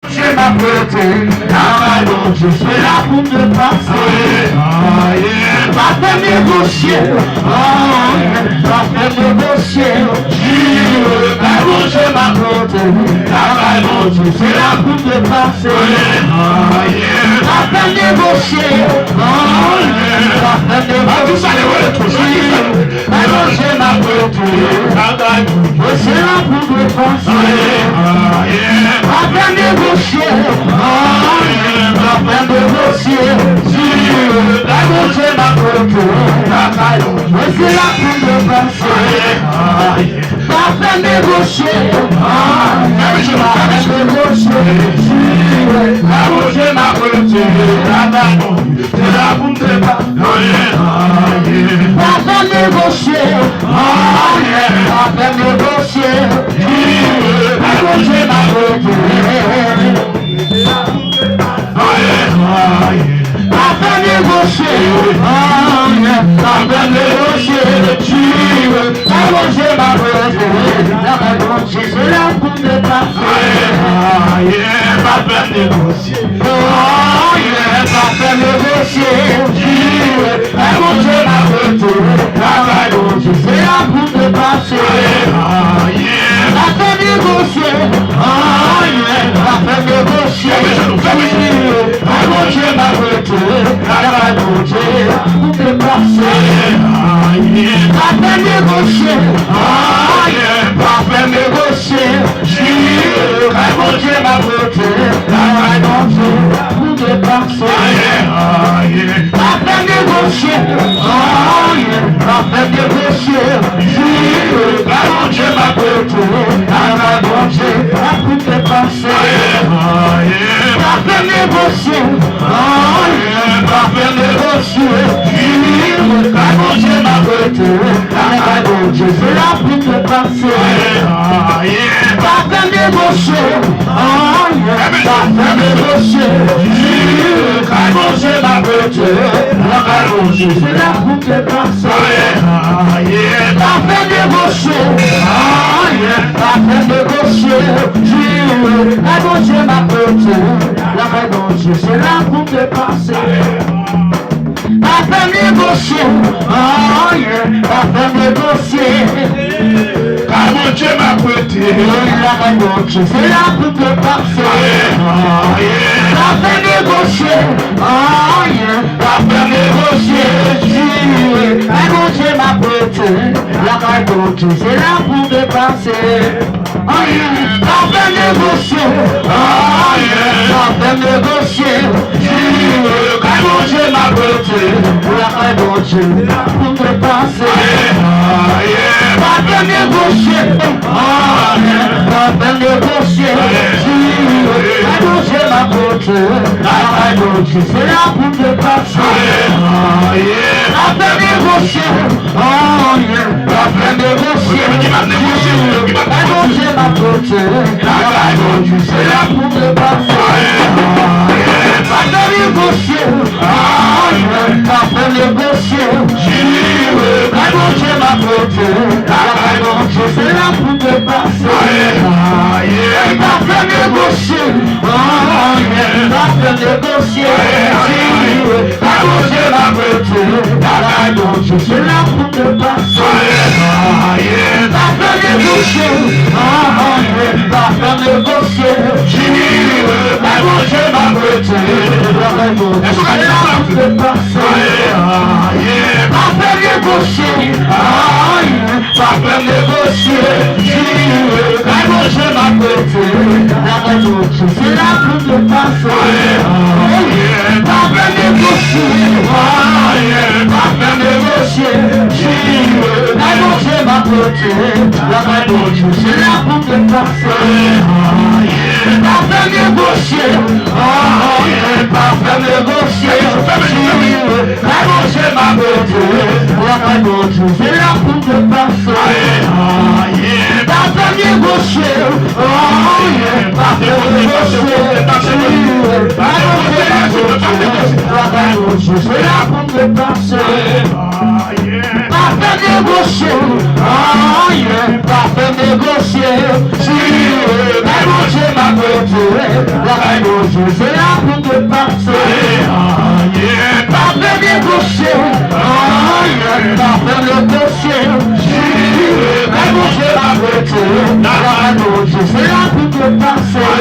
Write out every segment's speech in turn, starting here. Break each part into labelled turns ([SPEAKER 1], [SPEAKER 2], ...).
[SPEAKER 1] J'ai ma beauté, je suis là pour me passer. Pas de négocier, pas de négocier. J'ai ma beauté, je suis là pour me passer. Pas de négocier, pas de négocier. J'ai ma beauté, je suis là pour me passer. Pas de négocier, pas de négocier. J'ai ma beauté, je suis là pour me passer. Pas de négocier, pas de négocier. J'ai ma beauté, c'est là pour me passer. Pas de négocier, pas de négocier. J'ai ma beauté, pas de négocier, pas de négocier. J'ai ma beauté, c'est là pour me passer. Pas de négocier, pas de négocier. J'ai ma beauté, c'est là pour me passer. Pas de négocier, pas de négocier. J'ai ma beauté, pour me passer. Pas de négocier, pas de négocier. J'ai ma beauté, pour me passer. Pas de négocier, pas de négocier. J'ai ma beauté, pour me passer. Pas de négocier, pas de négocier. J'ai ma beauté, c'est là pour me passer. Pas de négocier, pas de négocier. J'ai ma beauté, c'est là pour me passer. Pas de négocier, pas de négocier. J'ai ma beauté, c'est là pour me passer. Pas de négocier, pas de négocier. J'ai ma beauté, c'est là pour me passer. Pas de négocier, pas de négocier. J'ai ma beauté, c'est là pour me passer. Pas de négocier, pas de négocier. J'ai ma beauté, pour me passer. Pas de négocier, pas de négocier. J'ai ma beauté, c'est là pour me passer. Pas de négocier, pas de négocier. J'ai ma beauté, c'est là pour me passer. Pas de négocier, pas de négocier. J'ai ma beauté, c'est là pour me passer. Pas de négocier, pas de négocier. J'ai ma beauté, c'est là pour me passer. Pas de négocier, pas de négocier. J'ai ma beauté, c'est là pour me passer. Pas de négocier, pas de négocier. J'ai ma beauté, c'est là pour me passer. Pas de négocier, pas de négocier. J'ai ma beauté, c'est là pour me passer. Pas de négocier, pas de négocier. J'ai ma beauté, c'est là pour me passer. Pas de négocier, pas de négocier. C'est là pour me passer. Pas de négocier, pas de négocier. J'ai ma beauté, Dieu, c'est là pour te passer. Parfait négocier, parfait négocier. Mais mon Dieu m'a prêté, mon Dieu, c'est là pour te passer.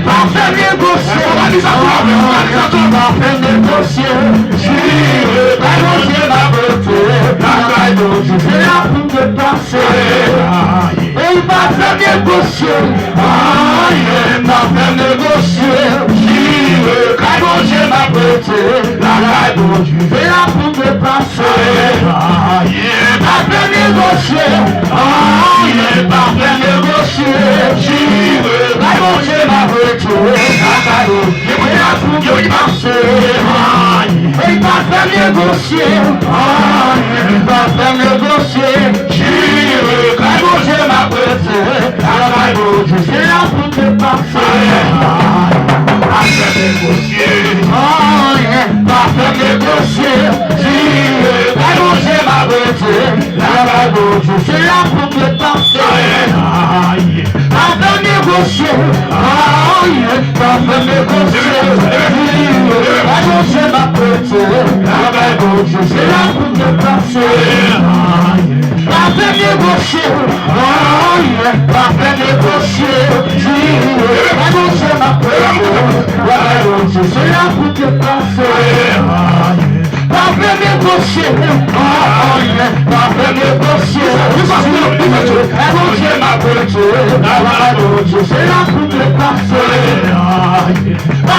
[SPEAKER 1] Parfait négocier, parfait négocier. Mais mon Dieu m'a prêté, mon Dieu, c'est là pour te passer. Et il m'a fait négocier, parfait négocier. Quand mon Dieu m'a prêté, mon Dieu, c'est là pour te passer. Parfait négocier, parfait négocier. Quand mon Dieu m'a prêté, c'est là pour te passer. Et parfait négocier, parfait négocier. Quand mon Dieu m'a prêté, mon Dieu, c'est là pour te passer. Parfait négocier, parfait négocier. Quand mon Dieu m'a prêté, mon Dieu, c'est là pour te passer. Parfait négocier, parfait négocier. Quand mon Dieu m'a prêté, mon Dieu, c'est là pour te passer. Parfait négocier, parfait négocier. Quand mon Dieu m'a prêté, mon Dieu, c'est là pour te passer.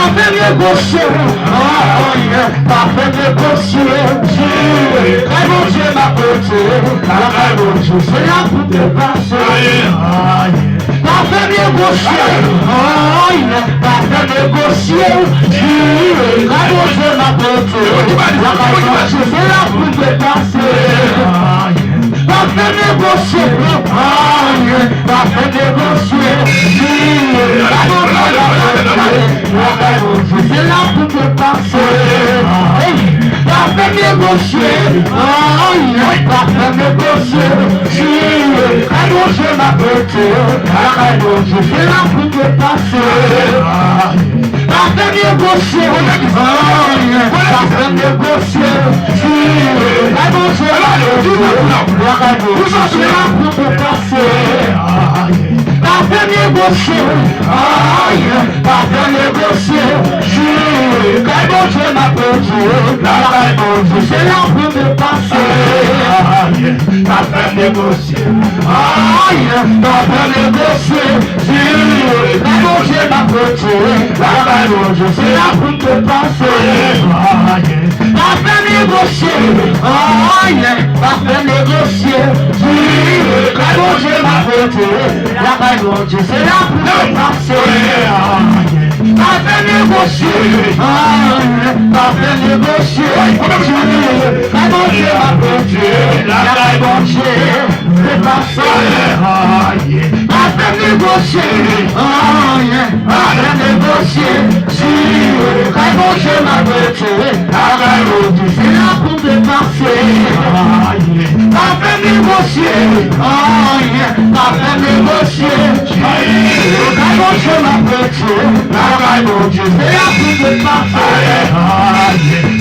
[SPEAKER 1] Parfait négocier, parfait négocier. Quand mon Dieu m'a prêté, mon Dieu, c'est là pour te passer. Parfait négocier, parfait négocier. Quand mon Dieu m'a prêté, mon Dieu, c'est là pour te passer. Parfait négocier, parfait négocier. Quand mon Dieu m'a prêté, c'est là pour te passer. Parfait négocier, parfait négocier. C'est là pour te passer. Parfait négocier, parfait négocier. Quand mon Dieu m'a prêté, c'est là pour te passer. Parfait négocier, parfait négocier. Quand mon Dieu m'a prêté, c'est là pour te passer. Parfait négocier, parfait négocier. Quand mon Dieu m'a prêté, c'est là pour te passer. Parfait négocier, parfait négocier. Quand mon Dieu m'a prêté, c'est là pour te passer. Parfait négocier, parfait négocier. Quand mon Dieu m'a prêté, mon Dieu, c'est là pour te passer. Parfait négocier, parfait négocier. Quand mon Dieu m'a prêté, mon Dieu, c'est passé. Parfait négocier, parfait négocier. Quand mon Dieu m'a prêté, mon Dieu, c'est là pour te passer. Parfait négocier, parfait négocier. Quand mon Dieu m'a prêté, mon Dieu, c'est là pour te passer.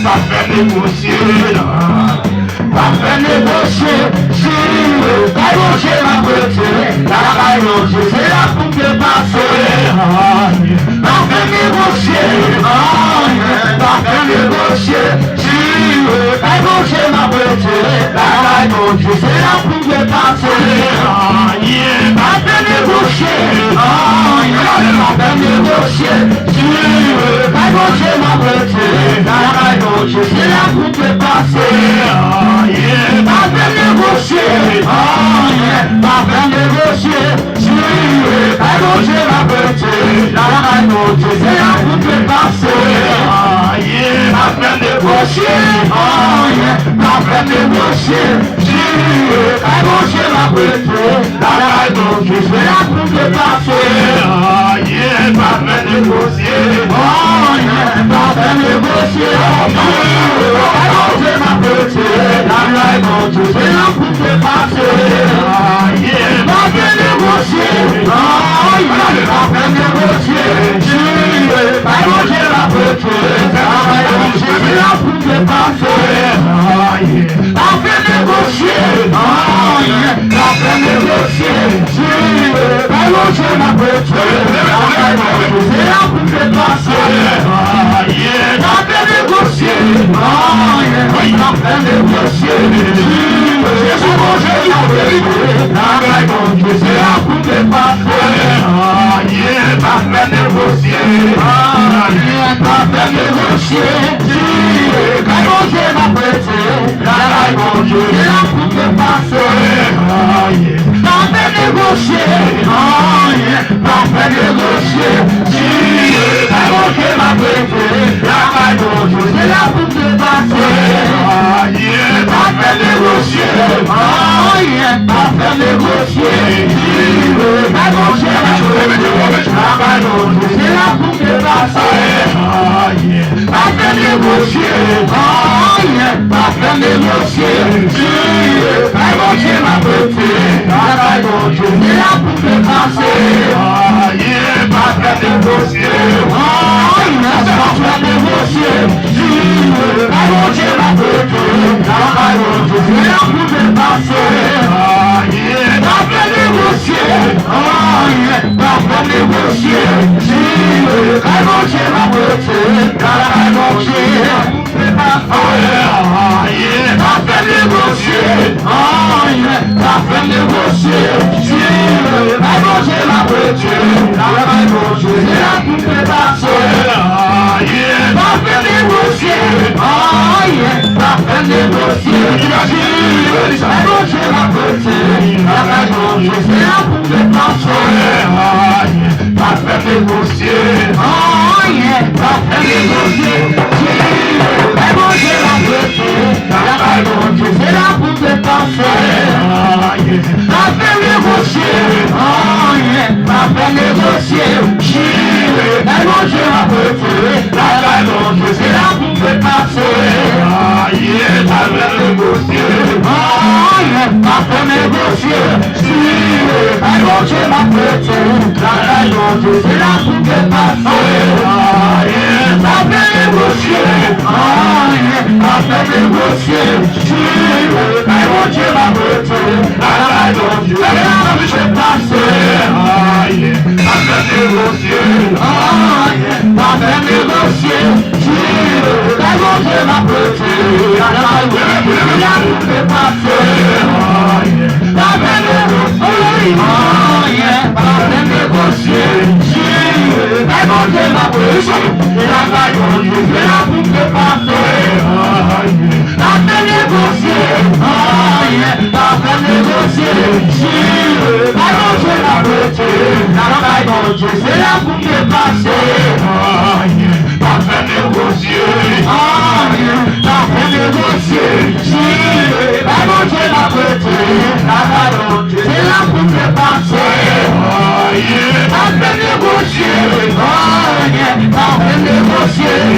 [SPEAKER 1] Parfait négocier, parfait négocier. Quand mon Dieu m'a prêté, mon Dieu, c'est là pour te passer. Parfait négocier, parfait négocier. Quand mon Dieu m'a prêté, mon Dieu, c'est là pour te passer. Parfait négocier, parfait négocier. Quand mon Dieu m'a prêté, mon Dieu, c'est là pour te passer. Parfait négocier, parfait négocier. Quand mon Dieu m'a prêté, mon Dieu, c'est là pour te passer. Parfait négocier, parfait négocier. Quand mon Dieu m'a prêté, mon Dieu, c'est là pour te passer. Parfait négocier, parfait négocier. Quand mon Dieu m'a prêté, mon Dieu, c'est là pour te passer. Parfait négocier, parfait négocier. Jésus mon Jésus la vérité, travail mon Dieu, c'est là pour te passer. Rien pas faire négocier, rien pas faire négocier. Quand mon Dieu m'a prêté, travail mon Dieu, c'est là pour te passer. Pas faire négocier, rien pas faire négocier. Quand mon Dieu m'a prêté, travail mon Dieu, c'est là pour te passer. Pas faire négocier, rien pas faire négocier. Quand mon Dieu m'a prêté, travail mon Dieu, c'est là pour te passer. Pas faire négocier, rien pas faire négocier. Quand mon Dieu m'a prêté, travail mon Dieu, c'est là pour te passer. Pas faire négocier, rien pas faire négocier. Quand mon Dieu m'a prêté, travail mon Dieu, c'est là pour te passer. Pas faire négocier, rien pas faire négocier. Quand mon Dieu m'a prêté, travail mon Dieu, pas faire négocier, rien pas faire négocier. Quand mon Dieu m'a prêté, travail mon Dieu, c'est là pour te passer. Pas faire négocier, rien pas faire négocier. Quand mon Dieu m'a prêté, travail mon Dieu, c'est là pour te passer. Pas faire négocier, rien pas faire négocier. Quand mon Dieu m'a prêté, travail mon Dieu, c'est là pour te passer. Pas faire négocier, rien pas faire négocier. Quand mon Dieu m'a prêté, travail mon Dieu, c'est là pour te passer. Pas faire négocier, rien pas faire négocier. Quand mon Dieu m'a prêté, travail mon Dieu, c'est là pour te passer. Pas faire négocier, rien pas faire négocier. Quand mon Dieu m'a prêté, travail mon Dieu, c'est là pour te passer. Pas faire négocier, rien pas faire négocier. Quand mon Dieu m'a prêté, travail mon Dieu, c'est là pour te passer. Pas faire négocier, rien pas faire négocier. Quand mon Dieu m'a prêté, travail mon Dieu, c'est là pour te passer. Pas faire négocier, rien pas faire négocier. Quand mon Dieu m'a prêté, travail mon Dieu, c'est là pour te passer. Pas faire négocier, rien pas faire négocier. Quand mon Dieu m'a prêté, travail mon Dieu, c'est là pour te passer. Pas faire négocier, rien pas faire négocier.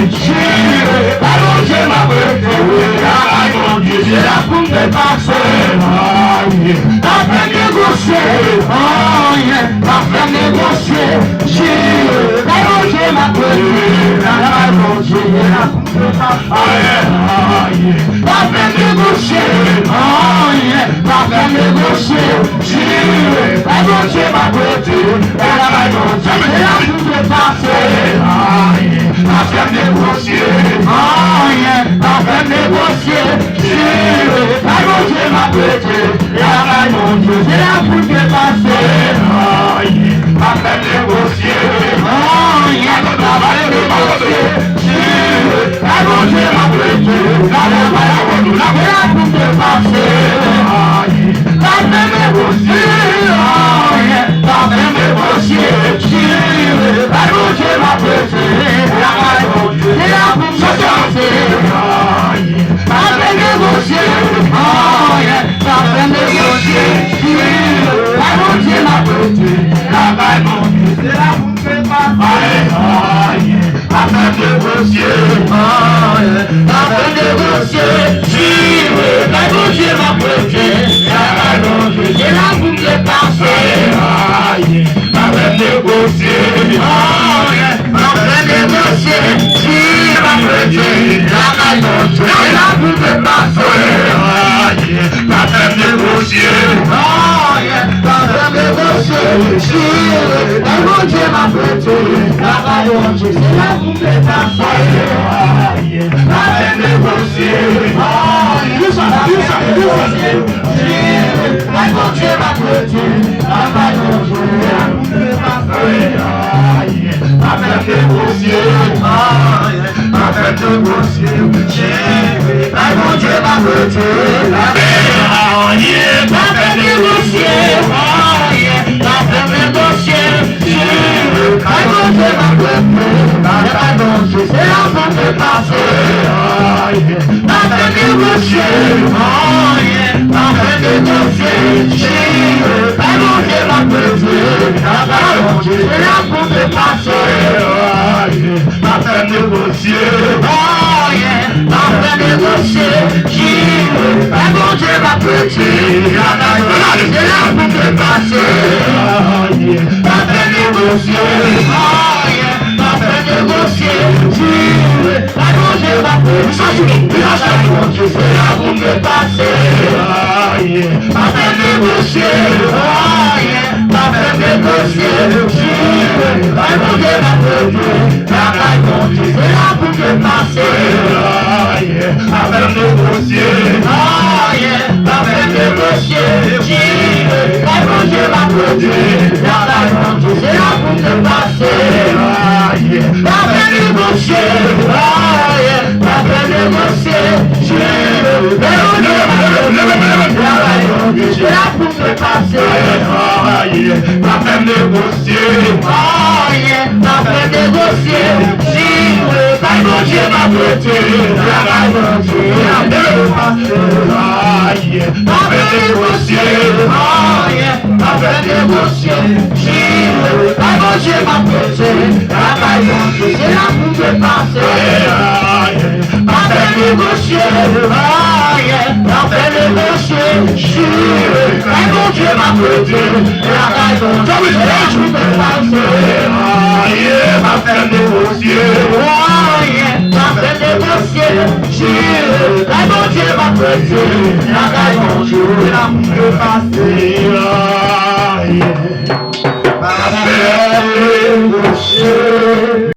[SPEAKER 1] Quand mon Dieu m'a prêté, travail mon Dieu, c'est là pour te passer. Pas faire négocier, rien pas faire négocier. Quand mon Dieu m'a prêté, travail mon Dieu, c'est là pour te passer. Pas faire négocier, rien pas faire négocier. Quand mon Dieu m'a prêté, travail mon Dieu, c'est là pour te passer. Pas faire négocier, rien pas faire négocier. Quand mon Dieu m'a prêté, travail mon Dieu, c'est là pour te passer. Pas faire négocier, rien pas faire négocier. Quand mon Dieu m'a prêté, travail mon Dieu, c'est là pour te passer. Pas faire négocier, rien pas faire négocier. Quand mon Dieu m'a prêté, travail mon Dieu, c'est là pour te passer. Pas faire négocier, rien pas faire négocier. Quand mon Dieu m'a prêté, travail mon Dieu, c'est là pour te passer. Pas faire négocier, pas faire négocier. Quand mon Dieu m'a prêté, travail mon Dieu, c'est là pour te passer. Pas faire négocier, pas faire négocier. Pas prêté, travail mon Dieu, c'est là pour te passer. Pas faire négocier, pas faire négocier. Quand mon Dieu m'a prêté, travail mon Dieu, c'est là pour te passer. Pas faire négocier,